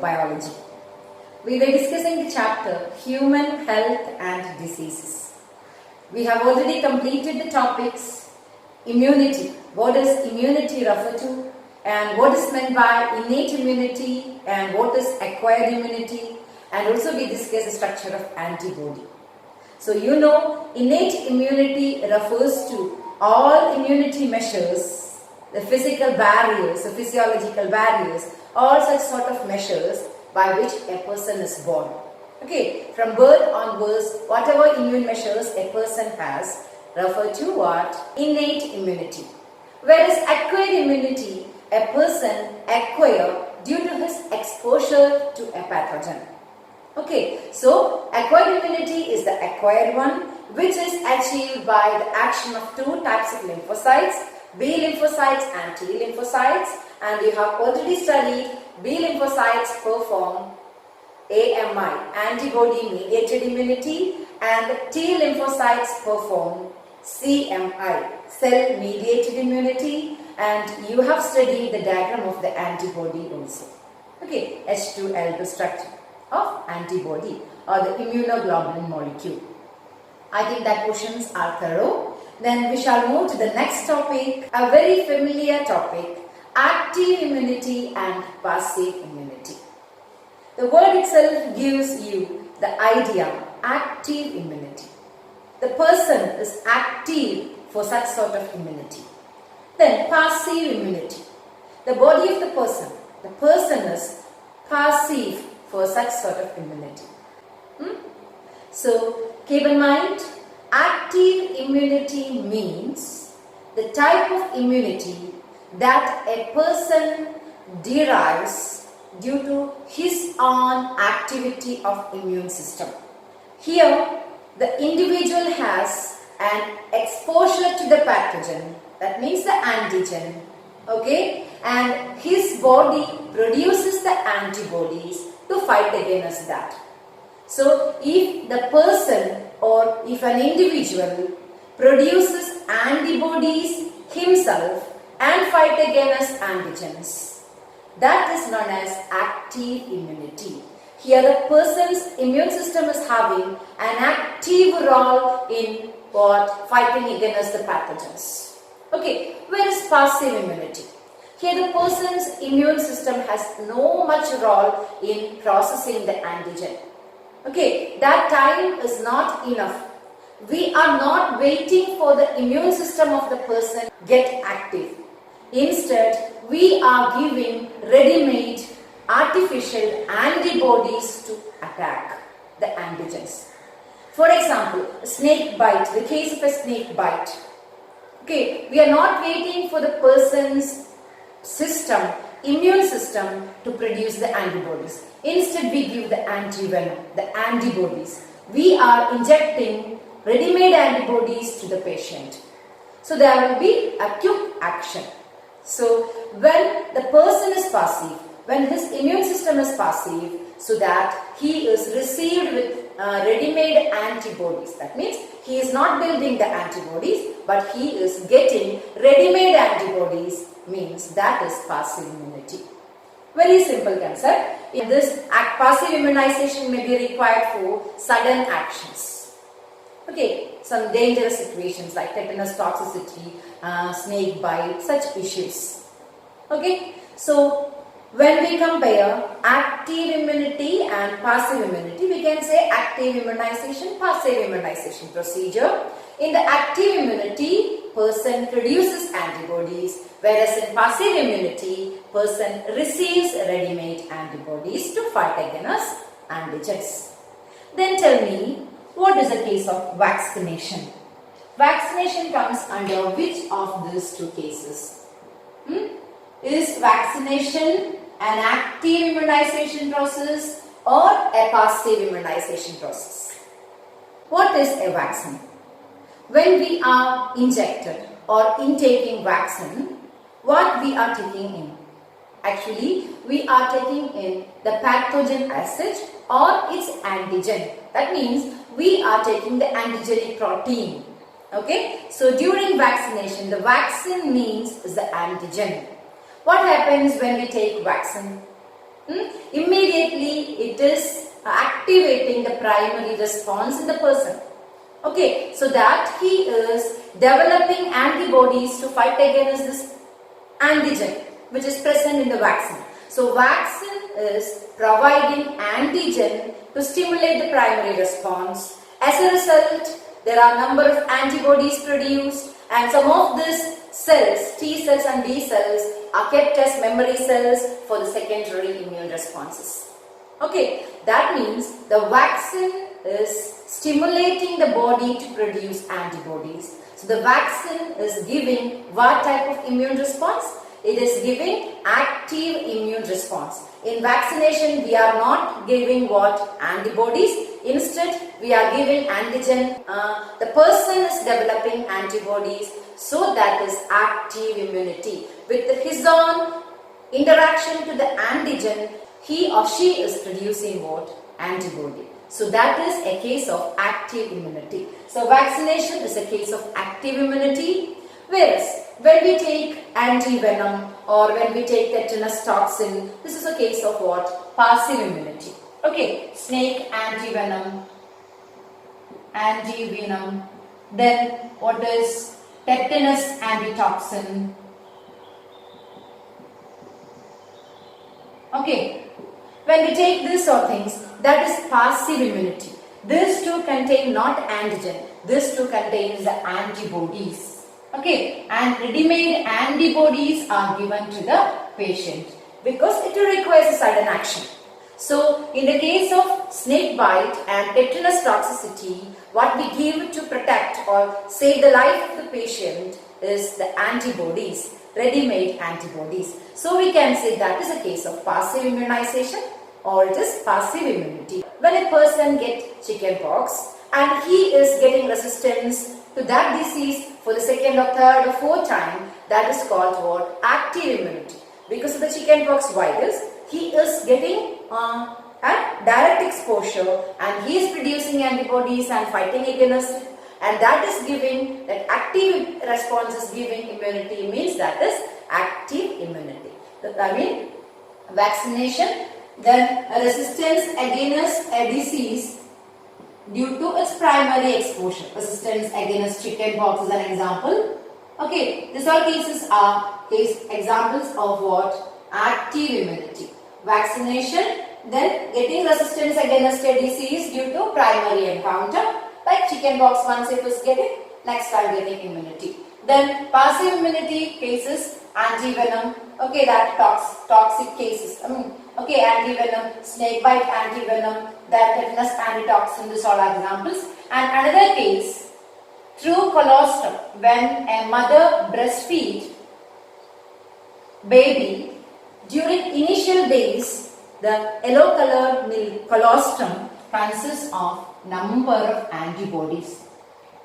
biology. We were discussing the chapter Human Health and Diseases. We have already completed the topics immunity. What does immunity refer to? And what is meant by innate immunity and what is acquired immunity? And also we discussed the structure of antibody. So you know, innate immunity refers to all immunity measures, the physical barriers, the physiological barriers, all such sort of measures by which a person is born. Okay, from birth onwards, whatever immune measures a person has refer to what? Innate immunity. Whereas acquired immunity, a person acquire due to his exposure to a pathogen. Okay, so acquired immunity is the acquired one, which is achieved by the action of two types of lymphocytes, B lymphocytes and T lymphocytes, and you have already studied B lymphocytes perform AMI, antibody mediated immunity, and T lymphocytes perform CMI, cell mediated immunity, and you have studied the diagram of the antibody also. Okay, H2L2 structure of antibody or the immunoglobulin molecule. I think that questions are thorough. Then we shall move to the next topic, a very familiar topic, active immunity and passive immunity. The word itself gives you the idea, active immunity. The person is active for such sort of immunity. Then passive immunity. The body of the person is passive for such sort of immunity. So keep in mind, active immunity means the type of immunity that a person derives due to his own activity of immune system. Here, the individual has an exposure to the pathogen, that means the antigen, okay, and his body produces the antibodies to fight against that. So, if the person or if an individual produces antibodies himself and fight against antigens, that is known as active immunity. Here the person's immune system is having an active role in what? Fighting against the pathogens. Okay, where is passive immunity? Here the person's immune system has no much role in processing the antigen. Okay, that time is not enough. We are not waiting for the immune system of the person get active. Instead, we are giving ready-made artificial antibodies to attack the antigens. For example, snake bite, the case of a snake bite. Okay, we are not waiting for the person's system, immune system to produce the antibodies. Instead, we give the antivenom, the antibodies. We are injecting ready-made antibodies to the patient. So there will be acute action. So when the person is passive, when his immune system is passive, so that he is received with ready-made antibodies. That means he is not building the antibodies, but he is getting ready-made antibodies, means that is passive immunity. Very simple concept. In this passive immunization may be required for sudden actions. Okay, some dangerous situations like tetanus toxicity, snake bite, such issues. Okay, so when we compare active immunity and passive immunity, we can say active immunization, passive immunization procedure. In the active immunity, person produces antibodies, whereas in passive immunity, person receives ready-made antibodies to fight against antigens. Then tell me, what is the case of vaccination? Vaccination comes under which of these two cases? Is vaccination an active immunization process or a passive immunization process? What is a vaccine? When we are injected or intaking vaccine, what we are taking in? Actually, we are taking in the pathogen as such or its antigen. That means we are taking the antigenic protein. Okay, so during vaccination, the vaccine means the antigen. What happens when we take vaccine? immediately it is activating the primary response in the person. Okay, so that he is developing antibodies to fight against this antigen which is present in the vaccine. So vaccine is providing antigen to stimulate the primary response. As a result, there are number of antibodies produced, and some of these cells, T cells and B cells, are kept as memory cells for the secondary immune responses. Okay, that means the vaccine is stimulating the body to produce antibodies. So the vaccine is giving what type of immune response? It is giving active immune response. In vaccination, we are not giving what? Antibodies. Instead, we are giving antigen. The person is developing antibodies, so that is active immunity. With his own interaction to the antigen, he or she is producing what? Antibody. So that is a case of active immunity. So vaccination is a case of active immunity. Whereas when we take antivenom or when we take tetanus toxin, this is a case of what? Passive immunity. Okay, snake antivenom, then what is tetanus antitoxin. Okay, when we take these sort of things, that is passive immunity. These two contain not antigen, these two contains the antibodies. Okay, and ready-made antibodies are given to the patient because it requires a sudden action. So, in the case of snake bite and tetanus toxicity, what we give to protect or save the life of the patient is the antibodies, ready-made antibodies. So, we can say that is a case of passive immunization or it is passive immunity. When a person gets chickenpox and he is getting resistance to that disease for the second or third or fourth time, that is called what? Active immunity. Because of the chickenpox virus, he is getting a direct exposure and he is producing antibodies and fighting against it, and that is giving, that active response is giving immunity, means that is active immunity. I mean vaccination, then a resistance against a disease due to its primary exposure. Resistance against chickenpox is an example. Okay, these all cases are examples of what? Active immunity. Vaccination, then getting resistance against a disease due to primary encounter, like chickenpox, once it is getting, next time getting immunity. Then passive immunity cases, antivenom, okay, that toxic cases. Okay, antivenom, snake bite antivenom, that tetanus antitoxin, these all are examples. And another case, through colostrum, when a mother breastfeeds baby, during initial days, the yellow colored milk colostrum consists of number of antibodies.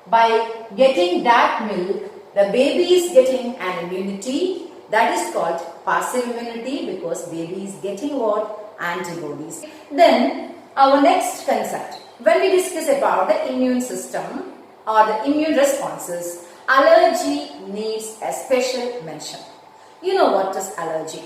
By getting that milk, the baby is getting an immunity. That is called passive immunity because baby is getting what? Antibodies. Then our next concept, when we discuss about the immune system or the immune responses, allergy needs a special mention. You know what is allergy?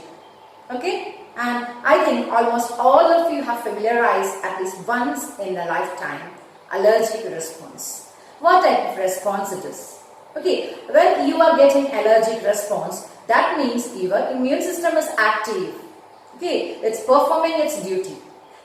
Okay? And I think almost all of you have familiarized at least once in a lifetime allergic response. What type of response it is? Okay, when you are getting allergic response, that means your immune system is active. Okay, it's performing its duty.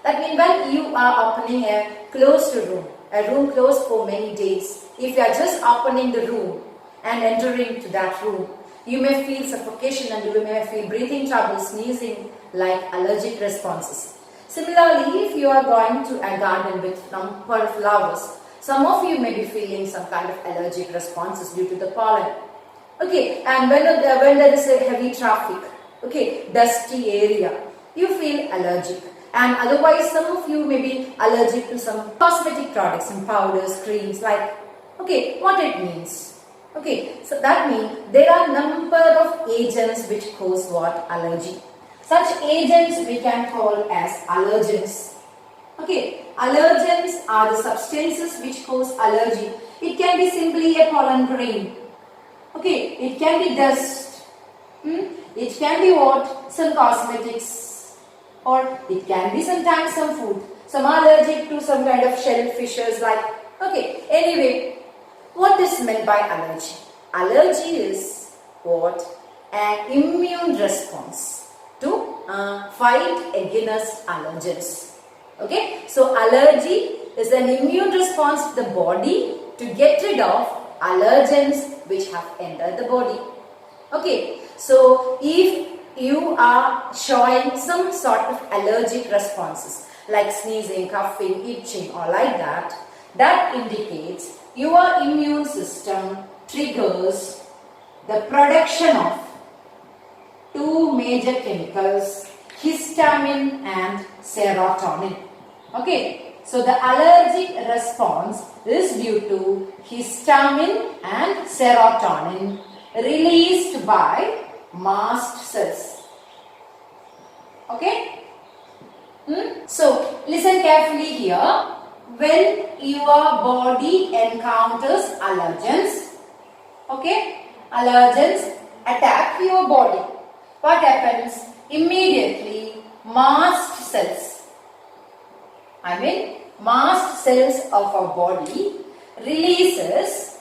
That means when you are opening a room closed for many days, if you are just opening the room and entering to that room, you may feel suffocation and you may feel breathing trouble, sneezing, like allergic responses. Similarly, if you are going to a garden with number of flowers, some of you may be feeling some kind of allergic responses due to the pollen. Okay, and when there is a heavy traffic, okay, dusty area, you feel allergic. And otherwise, some of you may be allergic to some cosmetic products, some powders, creams, like, okay, what it means? Okay, so that means there are number of agents which cause what? Allergy. Such agents we can call as allergens. Okay, allergens are the substances which cause allergy. It can be simply a pollen grain. Okay, it can be dust. It can be what? Some cosmetics. or it can be sometimes some food. Some are allergic to some kind of shellfishes like, okay, anyway, what is meant by allergy? Allergy is what? An immune response to fight against allergens. Okay, so allergy is an immune response to the body to get rid of allergens which have entered the body. Okay, so if you are showing some sort of allergic responses like sneezing, coughing, itching or like that, that indicates your immune system triggers the production of two major chemicals, histamine and serotonin. Okay, so the allergic response is due to histamine and serotonin released by mast cells. Okay? So, listen carefully here. When your body encounters allergens, okay, allergens attack your body. What happens? Immediately, mast cells of our body releases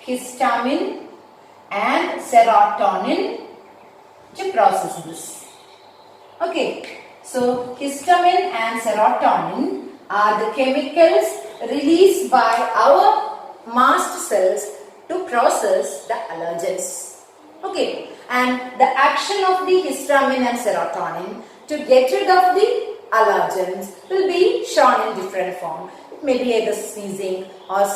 histamine and serotonin to process this. Okay, so histamine and serotonin are the chemicals released by our mast cells to process the allergens. Okay, and the action of the histamine and serotonin to get rid of the allergens will be shown in different form. It may be either sneezing or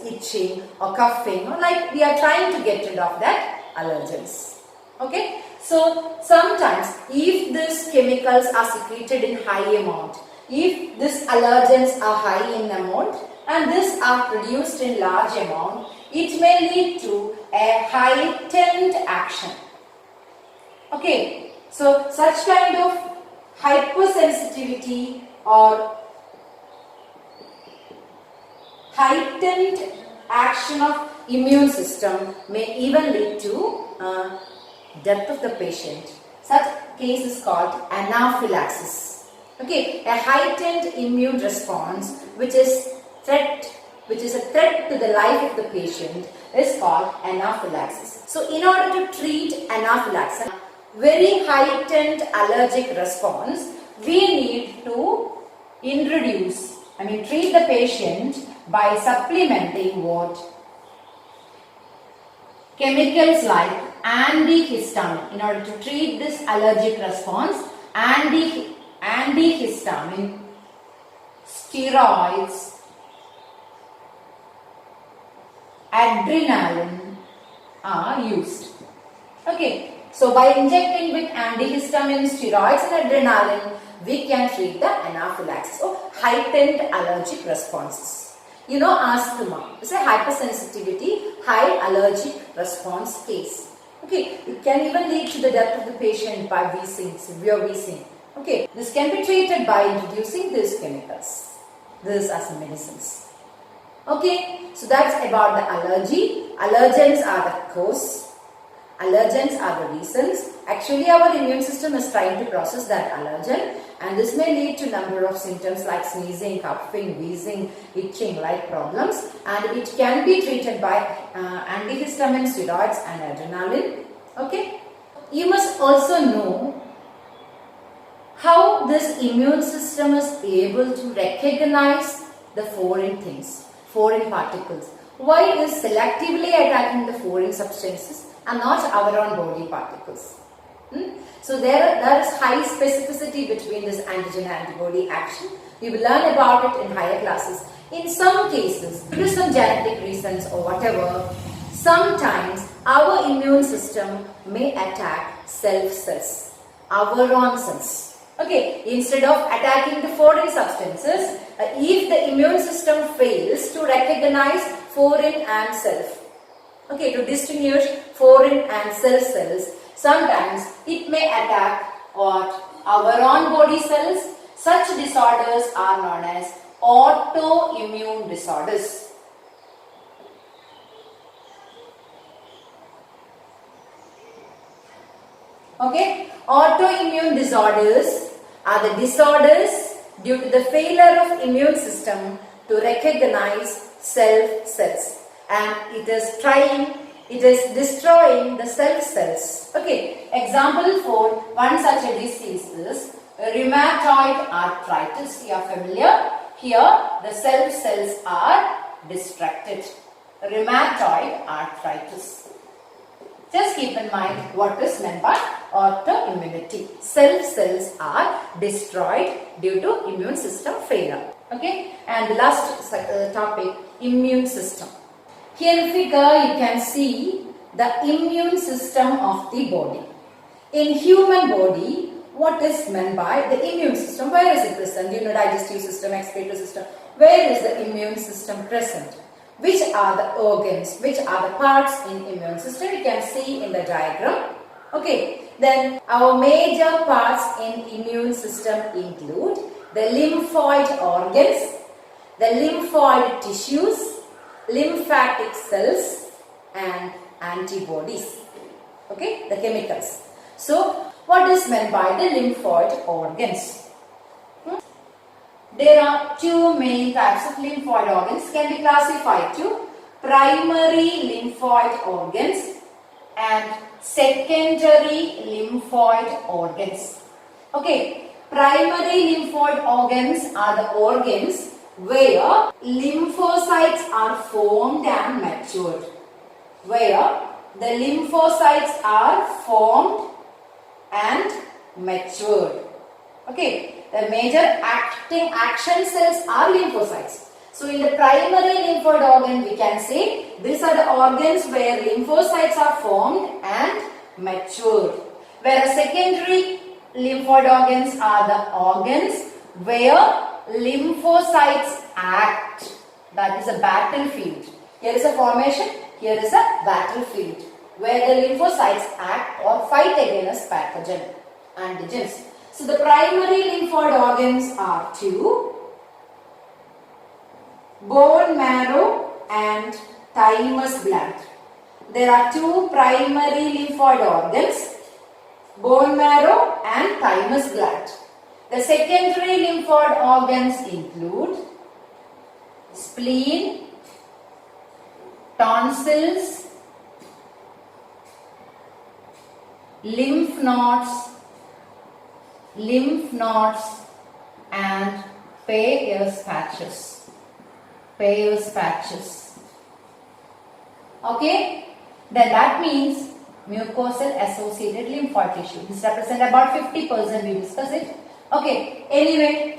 itching or coughing, or like we are trying to get rid of that allergens. Okay, so sometimes if these chemicals are secreted in high amount, if these allergens are high in amount and these are produced in large amount, it may lead to a heightened action. Okay, so such kind of hypersensitivity or heightened action of immune system may even lead to death of the patient. Such case is called anaphylaxis. Okay, a heightened immune response which is a threat to the life of the patient is called anaphylaxis. So in order to treat anaphylaxis, very heightened allergic response, we need to treat the patient by supplementing what? Chemicals like antihistamine. In order to treat this allergic response, antihistamine, steroids, adrenaline are used. Okay, so by injecting with antihistamine, steroids and adrenaline, we can treat the anaphylaxis or heightened allergic responses. You know, asthma is a hypersensitivity, high allergic response case. Okay, it can even lead to the death of the patient by wheezing, severe wheezing. Okay, this can be treated by introducing these chemicals. These are some medicines. Okay, so that's about the allergy. Allergens are the cause. Allergens are the reasons. Actually, our immune system is trying to process that allergen, and this may lead to number of symptoms like sneezing, coughing, wheezing, itching like problems, and it can be treated by antihistamine, steroids and adrenaline. Okay, you must also know how this immune system is able to recognize the foreign things, foreign particles. Why is selectively attacking the foreign substances and not our own body particles? So there is high specificity between this antigen-antibody action. We will learn about it in higher classes. In some cases, due to some genetic reasons or whatever, sometimes our immune system may attack self cells, our own cells. Okay, instead of attacking the foreign substances, if the immune system fails to recognize foreign and self, okay, to distinguish foreign and self cells, sometimes it may attack what? Our own body cells. Such disorders are known as autoimmune disorders. Okay, autoimmune disorders are the disorders due to the failure of immune system to recognize self cells, and it is destroying the self cells. Okay, example for one such a disease is rheumatoid arthritis. You are familiar? Here the self cells are destructed. Rheumatoid arthritis. Just keep in mind what is meant by autoimmunity. Self cells are destroyed due to immune system failure. Okay, and the last topic, immune system. Here in figure you can see the immune system of the body. In human body, what is meant by the immune system? Where is it present? You know, digestive system, excretory system. Where is the immune system present? Which are the organs? Which are the parts in immune system? You can see in the diagram. Okay, then our major parts in immune system include the lymphoid organs, the lymphoid tissues, lymphatic cells and antibodies. Okay, the chemicals. So, what is meant by the lymphoid organs? There are two main types of lymphoid organs, can be classified to primary lymphoid organs and secondary lymphoid organs. Okay, primary lymphoid organs are the organs where lymphocytes are formed and matured. Where the lymphocytes are formed and matured. Okay. The major action cells are lymphocytes. So in the primary lymphoid organ we can say these are the organs where lymphocytes are formed and matured. Whereas secondary lymphoid organs are the organs where lymphocytes act. That is a battlefield. Here is a formation, here is a battlefield where the lymphocytes act or fight against pathogen antigens. So the primary lymphoid organs are two, bone marrow and thymus gland. There are two primary lymphoid organs, bone marrow and thymus gland. The secondary lymphoid organs include spleen, tonsils, lymph nodes and Peyer's patches. Okay, then that means mucosal associated lymphoid tissue. This represents about 50%. We discuss it. Okay, anyway,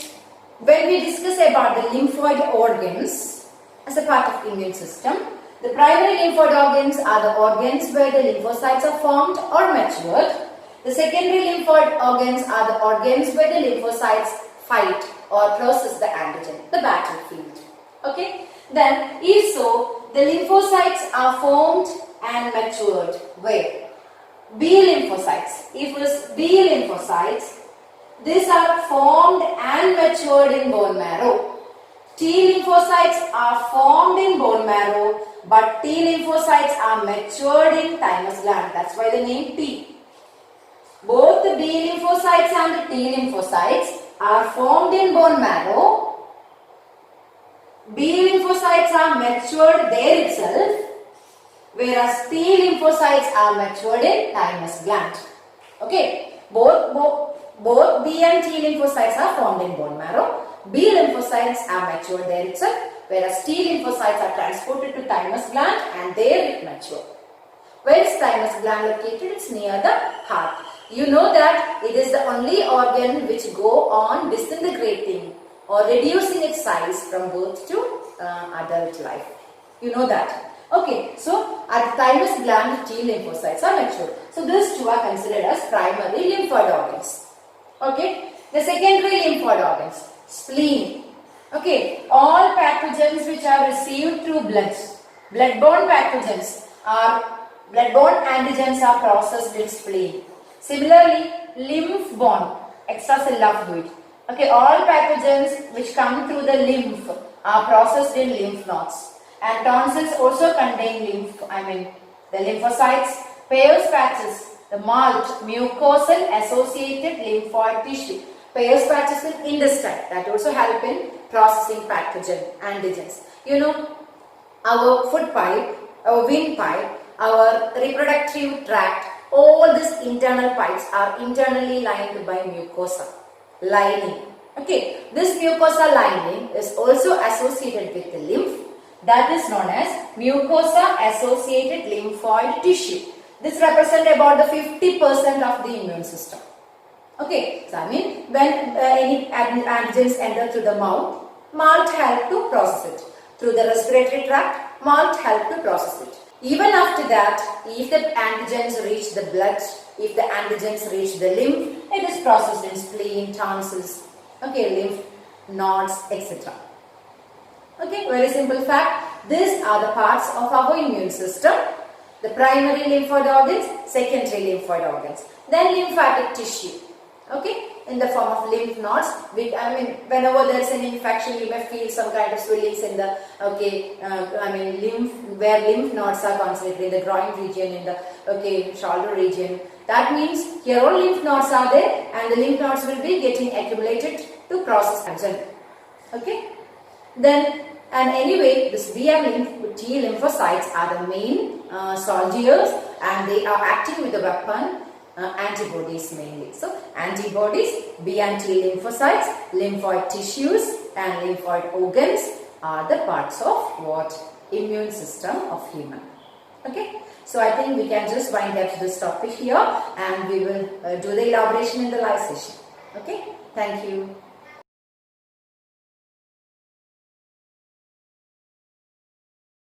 when we discuss about the lymphoid organs as a part of immune system, the primary lymphoid organs are the organs where the lymphocytes are formed or matured. The secondary lymphoid organs are the organs where the lymphocytes fight or process the antigen, the battlefield. Okay. Then, if so, the lymphocytes are formed and matured where? B lymphocytes. If it is B lymphocytes, these are formed and matured in bone marrow. T lymphocytes are formed in bone marrow, but T lymphocytes are matured in thymus gland. That's why the name T. Both the B lymphocytes and the T lymphocytes are formed in bone marrow. B lymphocytes are matured there itself, whereas T lymphocytes are matured in thymus gland. Okay, both B and T lymphocytes are formed in bone marrow. B lymphocytes are matured there itself, whereas T lymphocytes are transported to thymus gland and there it mature. Where is thymus gland located? It's near the heart. You know that it is the only organ which go on disintegrating or reducing its size from birth to adult life. You know that. Okay, so at the thymus gland, T lymphocytes are matured. So these two are considered as primary lymphoid organs. Okay, the secondary lymphoid organs, spleen. Okay, all pathogens which are received through bloodborne pathogens bloodborne antigens are processed in spleen. Similarly, lymph-borne extracellular fluid. Okay, all pathogens which come through the lymph are processed in lymph nodes. And tonsils also contain the lymphocytes. Peyer's patches the malt mucosal associated lymphoid tissue. Peyer's patches in intestine that also help in processing pathogen antigens. You know, our food pipe, our windpipe, our reproductive tract, all these internal pipes are internally lined by mucosa lining. Okay, this mucosa lining is also associated with the lymph, that is known as mucosa associated lymphoid tissue. This represents about the 50% of the immune system. Okay, so I mean when any antigens enter through the mouth, malt help to process it. Through the respiratory tract, malt help to process it. Even after that, if the antigens reach the blood, if the antigens reach the lymph, it is processed in spleen, tonsils, okay, lymph nodes, etc. Okay, very simple fact. These are the parts of our immune system. The primary lymphoid organs, secondary lymphoid organs. Then lymphatic tissue. Okay, in the form of lymph nodes. Whenever there is an infection, you may feel some kind of swellings in the lymph, where lymph nodes are concentrated in the groin region, in the shoulder region. That means here all lymph nodes are there, and the lymph nodes will be getting accumulated to process antigen. Okay, then and anyway, this B and T lymphocytes are the main soldiers, and they are acting with the weapon. Antibodies mainly. So antibodies, B and T lymphocytes, lymphoid tissues and lymphoid organs are the parts of what? Immune system of human. Okay. So I think we can just wind up this topic here, and we will do the elaboration in the live session. Okay. Thank you.